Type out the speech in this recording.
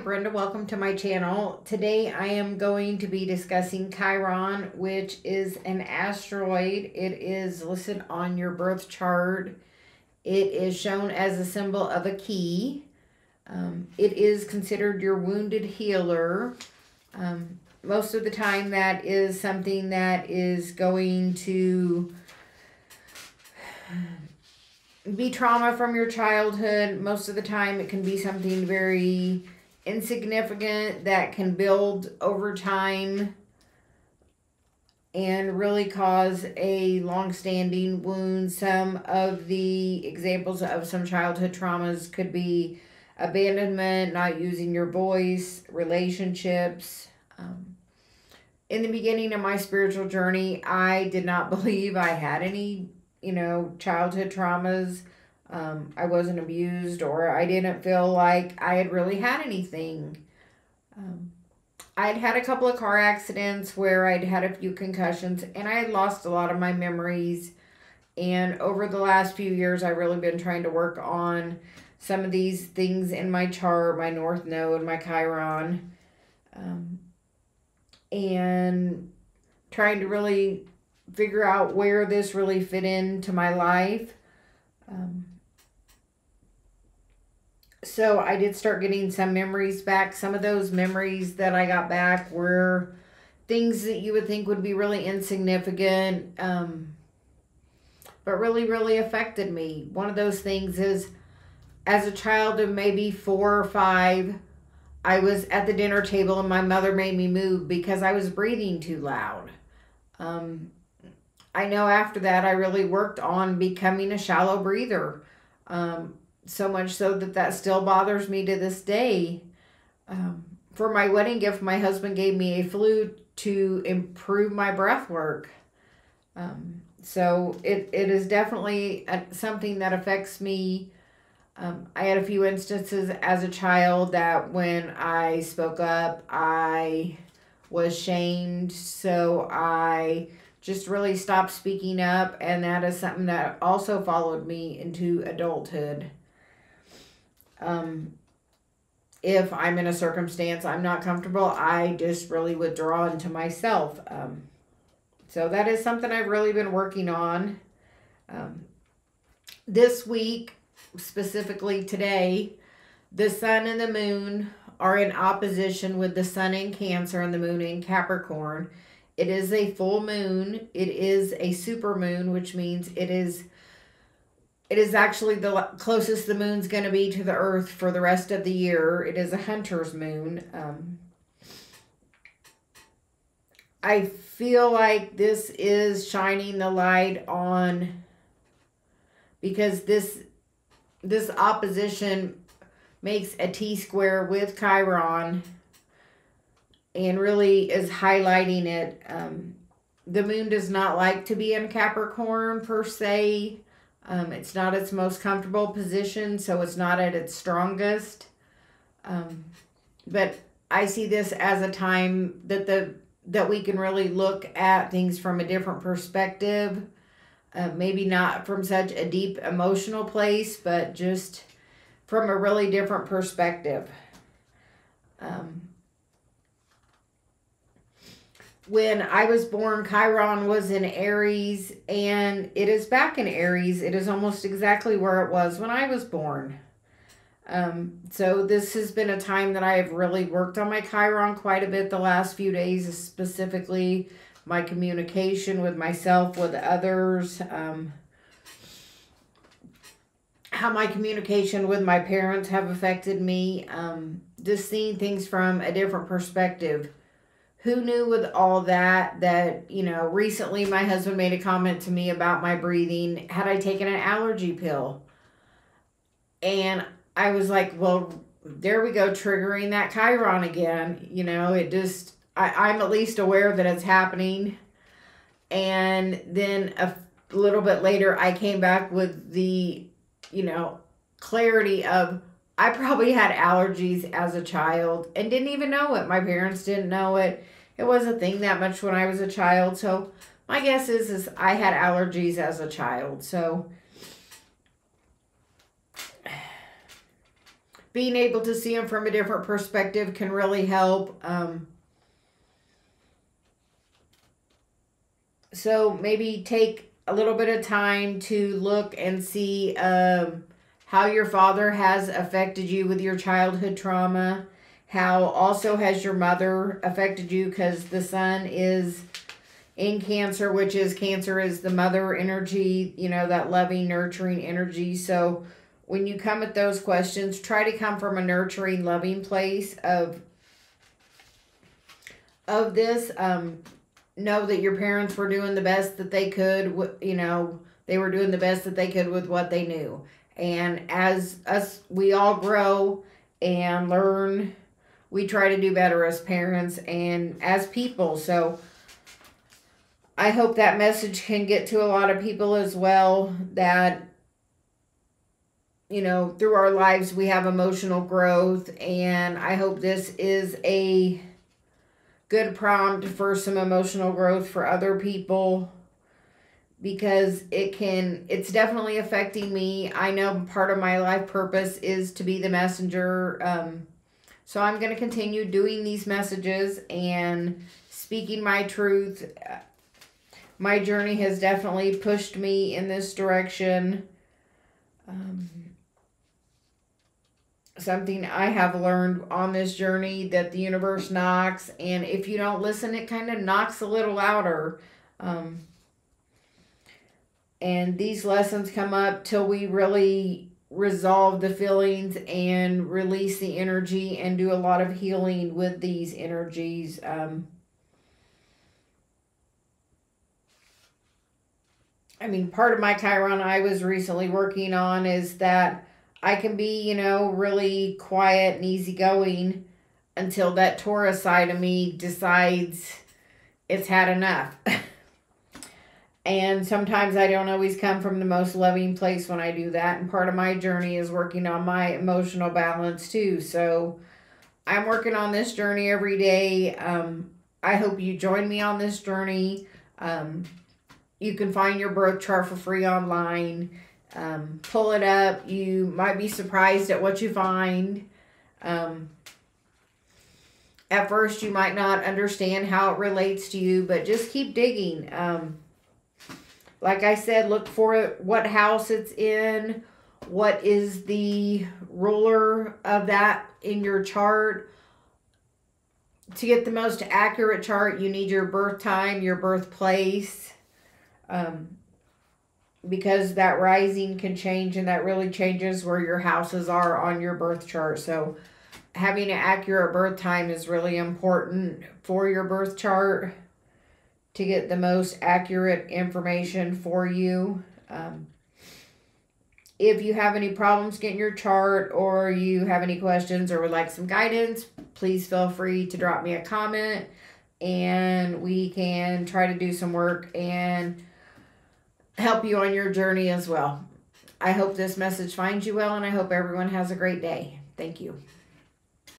Brenda. Welcome to my channel. Today I am going to be discussing Chiron, which is an asteroid. It is listed on your birth chart. It is shown as a symbol of a key. It is considered your wounded healer. Most of the time that is something that is going to be trauma from your childhood. Most of the time it can be something very insignificant that can build over time and really cause a long-standing wound. Some of the examples of some childhood traumas could be abandonment, not using your voice, relationships. In the beginning of my spiritual journey, I did not believe I had any childhood traumas. I wasn't abused, or I didn't feel like I had really had anything. I'd had a couple of car accidents where I'd had a few concussions, and I had lost a lot of my memories. And over the last few years, I've really been trying to work on some of these things in my chart, my North Node, my Chiron, and trying to really figure out where this really fit into my life. So I did start getting some memories back. Some of those memories that I got back were things that you would think would be really insignificant, but really, really affected me. One of those things is, as a child of maybe 4 or 5, I was at the dinner table and my mother made me move because I was breathing too loud. I know after that I really worked on becoming a shallow breather. So much so that still bothers me to this day. For my wedding gift, my husband gave me a flute to improve my breath work. So it is definitely something that affects me. I had a few instances as a child that when I spoke up, I was shamed. So I just really stopped speaking up, and that is something that also followed me into adulthood. If I'm in a circumstance I'm not comfortable, I just really withdraw into myself. So that is something I've really been working on. This week, specifically today, the sun and the moon are in opposition, with the sun in Cancer and the moon in Capricorn. It is a full moon. It is a super moon, which means it is actually the closest the moon's going to be to the earth for the rest of the year. It is a hunter's moon. I feel like this is shining the light on, because this opposition makes a T-square with Chiron and really is highlighting it. The moon does not like to be in Capricorn per se. It's not its most comfortable position, so it's not at its strongest. But I see this as a time that we can really look at things from a different perspective. Maybe not from such a deep emotional place, but just from a really different perspective. When I was born, Chiron was in Aries, and it is back in Aries. It is almost exactly where it was when I was born. So this has been a time that I have really worked on my Chiron quite a bit the last few days, specifically my communication with myself, with others, how my communication with my parents have affected me, just seeing things from a different perspective. Who knew with all that, recently my husband made a comment to me about my breathing. Had I taken an allergy pill? And I was like, well, there we go, triggering that Chiron again. I'm at least aware that it's happening. And then a little bit later, I came back with the, clarity of, I probably had allergies as a child and didn't even know it. My parents didn't know it. It wasn't a thing that much when I was a child. So my guess is I had allergies as a child. So being able to see them from a different perspective can really help. So maybe take a little bit of time to look and see how your father has affected you with your childhood trauma. How also has your mother affected you, because the sun is in Cancer, which is Cancer is the mother energy, you know, that loving, nurturing energy. So when you come at those questions, try to come from a nurturing, loving place of this. Know that your parents were doing the best that they could. You know, they were doing the best that they could with what they knew. And as us, we all grow and learn. We try to do better as parents and as people. So I hope that message can get to a lot of people as well, that, you know, through our lives we have emotional growth. And I hope this is a good prompt for some emotional growth for other people, because it's definitely affecting me. I know part of my life purpose is to be the messenger. So I'm going to continue doing these messages and speaking my truth. My journey has definitely pushed me in this direction. Something I have learned on this journey, that the universe knocks, and if you don't listen, it kind of knocks a little louder. And these lessons come up till we really resolve the feelings and release the energy and do a lot of healing with these energies. I mean, part of my Chiron I was recently working on is that I can be, you know, really quiet and easygoing until that Taurus side of me decides it's had enough. And sometimes I don't always come from the most loving place when I do that. And part of my journey is working on my emotional balance too. So I'm working on this journey every day. I hope you join me on this journey. You can find your birth chart for free online. Pull it up. You might be surprised at what you find. At first, you might not understand how it relates to you, but just keep digging. Like I said, look for what house it's in. What is the ruler of that in your chart? To get the most accurate chart, you need your birth time, your birthplace. Because that rising can change, and that really changes where your houses are on your birth chart. So having an accurate birth time is really important for your birth chart to get the most accurate information for you. If you have any problems getting your chart, or you have any questions or would like some guidance, please feel free to drop me a comment, and we can try to do some work and help you on your journey as well. I hope this message finds you well, and I hope everyone has a great day. Thank you.